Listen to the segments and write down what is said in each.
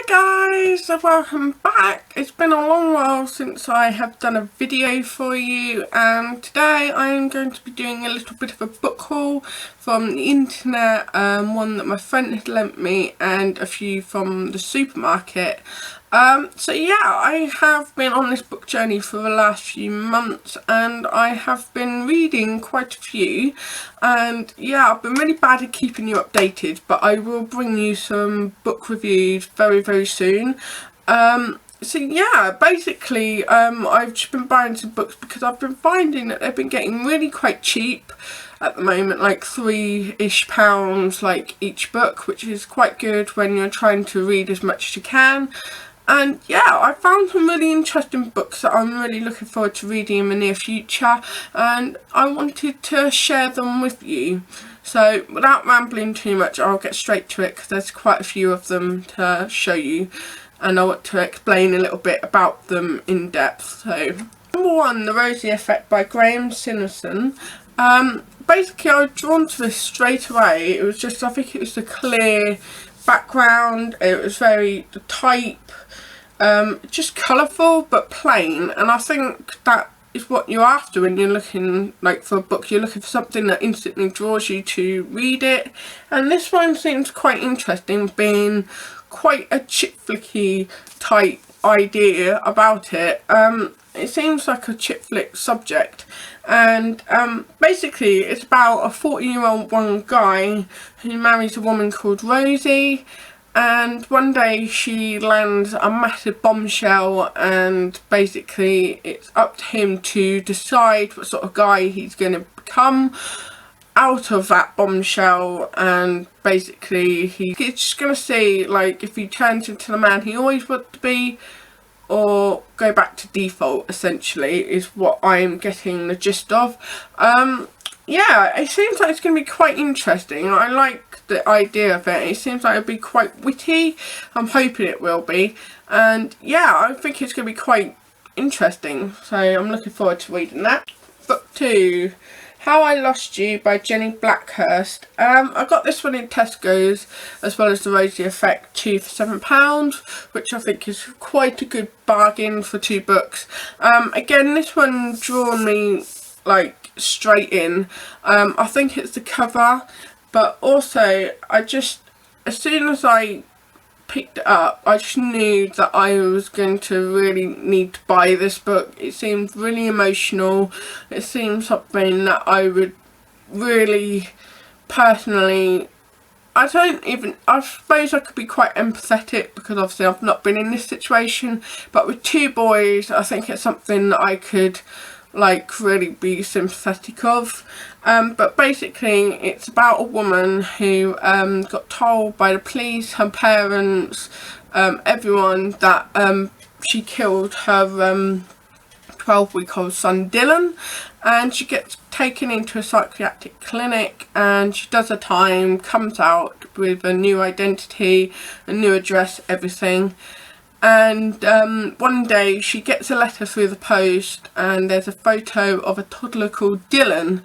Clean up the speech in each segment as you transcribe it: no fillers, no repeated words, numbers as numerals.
Hi guys, welcome back. It's been a long while since I have done a video for you, and today I am going to be doing a little bit of a book haul from the internet, one that my friend had lent me and a few from the supermarket. So yeah, I have been on this book journey for the last few months and I have been reading quite a few, and yeah, I've been really bad at keeping you updated, but I will bring you some book reviews very soon. So yeah, basically I've just been buying some books because I've been finding that they've been getting really quite cheap at the moment, like £3-ish like each book, which is quite good when you're trying to read as much as you can. And yeah, I found some really interesting books that I'm really looking forward to reading in the near future, and I wanted to share them with you. So without rambling too much, I'll get straight to it because there's quite a few of them to show you, and I want to explain a little bit about them in depth. So number one, The Rosey Effect by Graham Sinison. Basically I was drawn to this straight away. It was just, I think it was the clear background, it was very the type, just colourful but plain, and I think that is what you're after when you're looking like for a book. You're looking for something that instantly draws you to read it, and this one seems quite interesting, being quite a chick flicky type idea about it. It seems like a chick flick subject, and basically it's about a 40-year-old one guy who marries a woman called Rosie, and one day she lands a massive bombshell, and basically it's up to him to decide what sort of guy he's going to become out of that bombshell. And basically he's just going to see like if he turns into the man he always wanted to be, or go back to default, essentially, is what I'm getting the gist of. Yeah, it seems like it's going to be quite interesting. I like the idea of it. It seems like it'll be quite witty. I'm hoping it will be. And yeah, I think it's going to be quite interesting. So I'm looking forward to reading that. Book 2, How I Lost You by Jenny Blackhurst. I got this one in Tesco's, as well as The Rosey Effect 2 for £7, which I think is quite a good bargain for 2 books. Again, this one drawn me like straight in. I think it's the cover, but also as soon as I picked it up, I just knew that I was going to really need to buy this book. It seemed really emotional. It seemed something that I would really personally, I suppose I could be quite empathetic because obviously I've not been in this situation, but with 2 boys I think it's something that I could like really be sympathetic of. But basically it's about a woman who got told by the police, her parents, everyone, that she killed her 12-week-old son Dylan, and she gets taken into a psychiatric clinic and she does her time, comes out with a new identity, a new address, everything. And one day she gets a letter through the post and there's a photo of a toddler called Dylan,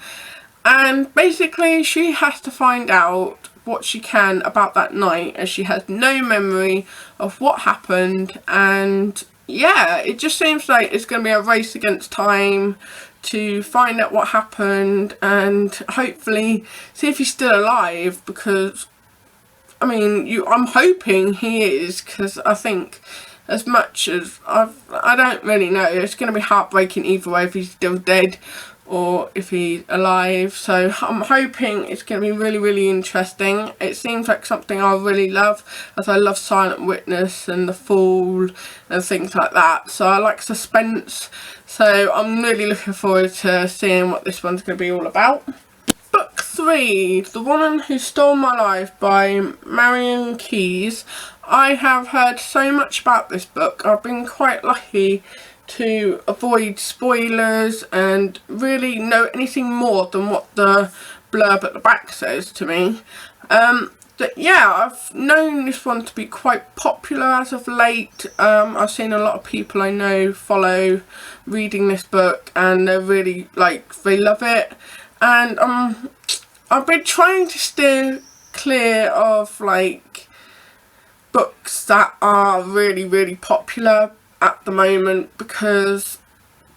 and basically she has to find out what she can about that night, as she has no memory of what happened. And yeah, it just seems like it's going to be a race against time to find out what happened and hopefully see if he's still alive, because I mean, I'm hoping he is, because I think as much as I don't really know, it's going to be heartbreaking either way if he's still dead or if he's alive. So I'm hoping it's going to be really interesting. It seems like something I really love, as I love Silent Witness and The Fall and things like that. So I like suspense. So I'm really looking forward to seeing what this one's going to be all about. Book 3, The Woman Who Stole My Life by Marion Keyes. I have heard so much about this book. I've been quite lucky to avoid spoilers and really know anything more than what the blurb at the back says to me. But yeah, I've known this one to be quite popular as of late. I've seen a lot of people I know follow reading this book and they're really they love it. And I've been trying to steer clear of books that are really popular at the moment, because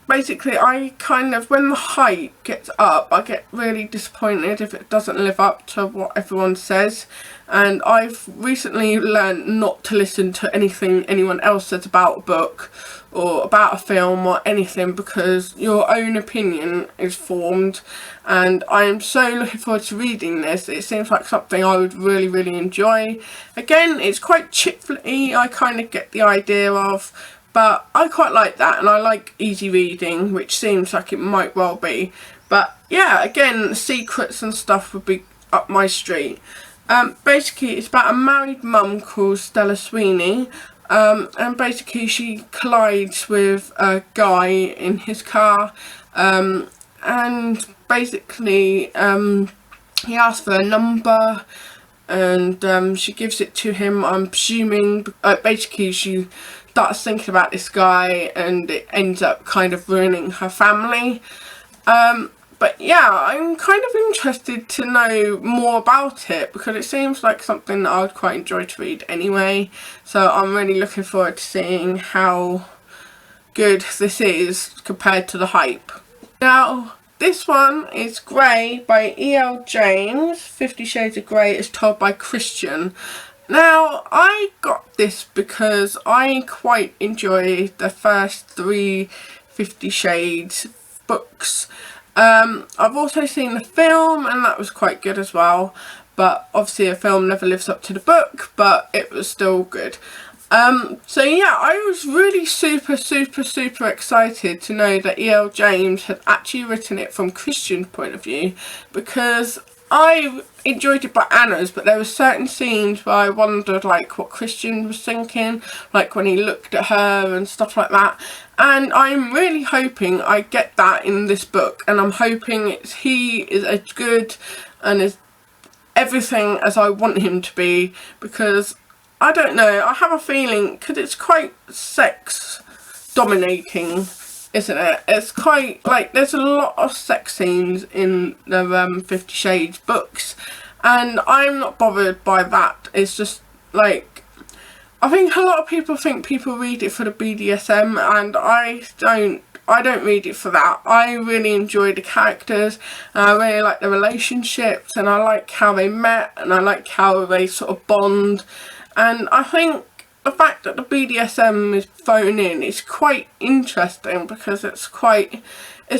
basically I kind of, when the hype gets up, I get really disappointed if it doesn't live up to what everyone says. And I've recently learned not to listen to anything anyone else says about a book or about a film or anything, because your own opinion is formed. And I am so looking forward to reading this. It seems like something I would really enjoy. Again, it's quite chick-flicky, I kind of get the idea of, but I quite like that, and I like easy reading, which seems like it might well be. But yeah, again, secrets and stuff would be up my street. Basically, it's about a married mum called Stella Sweeney, and basically she collides with a guy in his car, and basically he asks for a number, and she gives it to him, I'm presuming. Basically she starts thinking about this guy, and it ends up kind of ruining her family. But yeah, I'm kind of interested to know more about it, because it seems like something that I would quite enjoy to read anyway. So I'm really looking forward to seeing how good this is compared to the hype. Now, this one is Grey by E.L. James. 50 Shades of Grey is told by Christian. Now, I got this because I quite enjoy the first 3 50 Shades books. I've also seen the film, and that was quite good as well, but obviously a film never lives up to the book, but it was still good. So yeah, I was really super excited to know that E.L. James had actually written it from Christian's point of view, because I enjoyed it by Anna's, but there were certain scenes where I wondered like what Christian was thinking, like when he looked at her and stuff like that. And I'm really hoping I get that in this book, and I'm hoping he is as good and as everything as I want him to be, because I don't know, I have a feeling, because it's quite sex dominating, isn't it? It's quite, like, there's a lot of sex scenes in the 50 Shades books, and I'm not bothered by that. It's just, like, I think a lot of people think people read it for the BDSM, and I don't read it for that. I really enjoy the characters, and I really like the relationships, and I like how they met, and I like how they sort of bond. And I think the fact that the BDSM is thrown in is quite interesting, because it's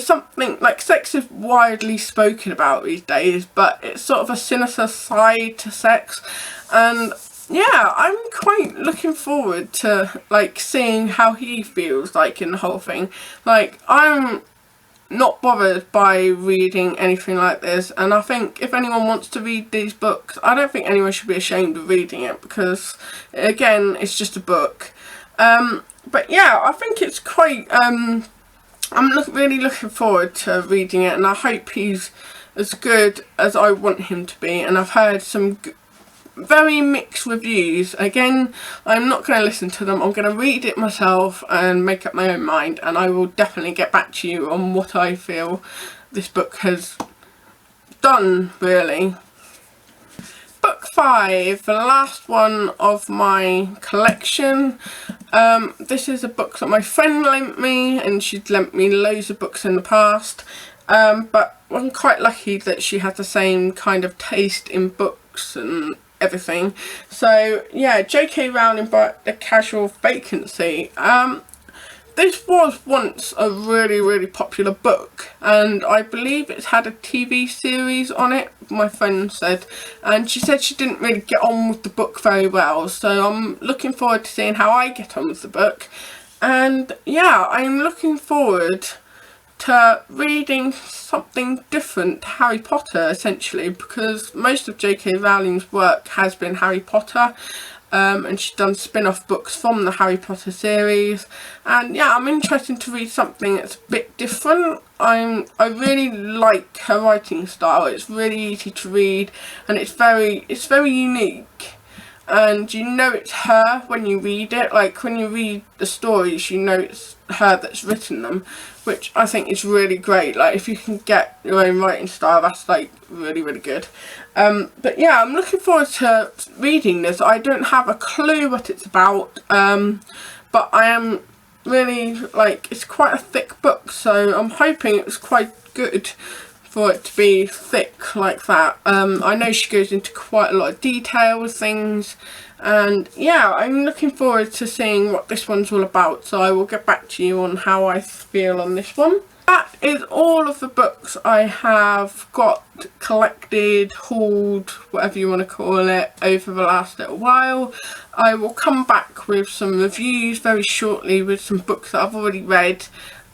something, like, sex is widely spoken about these days, but it's sort of a sinister side to sex. And yeah, I'm quite looking forward to, like, seeing how he feels, like, in the whole thing. Like, I'm not bothered by reading anything like this, and I think if anyone wants to read these books, I don't think anyone should be ashamed of reading it, because again, it's just a book. But yeah, I think it's quite I'm really looking forward to reading it, and I hope he's as good as I want him to be. And I've heard some very mixed reviews. Again, I'm not going to listen to them. I'm going to read it myself and make up my own mind, and I will definitely get back to you on what I feel this book has done, really. Book 5, the last one of my collection. This is a book that my friend lent me, and she'd lent me loads of books in the past, but I'm quite lucky that she had the same kind of taste in books and everything. So yeah, J.K. Rowling bought The Casual Vacancy. This was once a really popular book, and I believe it's had a TV series on it, my friend said, and she said she didn't really get on with the book very well, so I'm looking forward to seeing how I get on with the book. And yeah, I'm looking forward to reading something different to Harry Potter, essentially, because most of J.K. Rowling's work has been Harry Potter, and she's done spin-off books from the Harry Potter series. And yeah, I'm interested to read something that's a bit different. I really like her writing style. It's really easy to read, and it's very unique. and you know it's her when you read it. Like when you read the stories, you know it's her that's written them, which I think is really great. Like if you can get your own writing style, that's like really, really good. But yeah, I'm looking forward to reading this. I don't have a clue what it's about, but I am really, like, it's quite a thick book, so I'm hoping it's quite good for it to be thick like that. I know she goes into quite a lot of detail with things, and yeah, I'm looking forward to seeing what this one's all about, so I will get back to you on how I feel on this one. That is all of the books I have got collected, hauled, whatever you want to call it, over the last little while. I will come back with some reviews very shortly with some books that I've already read.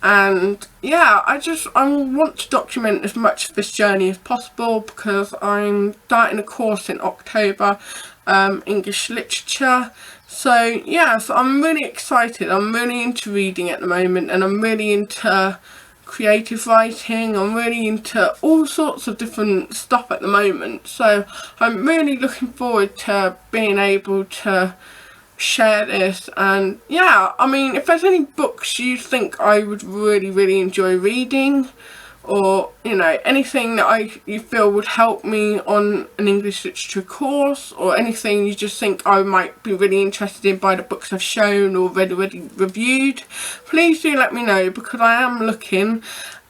And yeah, I want to document as much of this journey as possible, because I'm starting a course in October, English literature. So yeah, so I'm really excited. I'm really into reading at the moment, and I'm really into creative writing. I'm really into all sorts of different stuff at the moment, so I'm really looking forward to being able to share this. And yeah, I mean, if there's any books you think I would really enjoy reading, or you know, anything that you feel would help me on an English literature course, or anything you just think I might be really interested in by the books I've shown or already reviewed, please do let me know, because I am looking.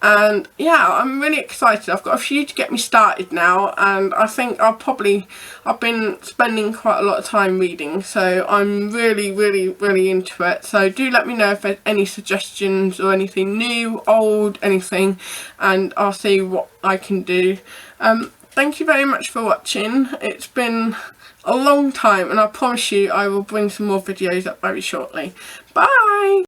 And yeah, I'm really excited. I've got a few to get me started now, and I think I've been spending quite a lot of time reading, so I'm really into it. So do let me know if there's any suggestions or anything new, old, anything, and I'll see what I can do. Thank you very much for watching. It's been a long time, and I promise you I will bring some more videos up very shortly. Bye!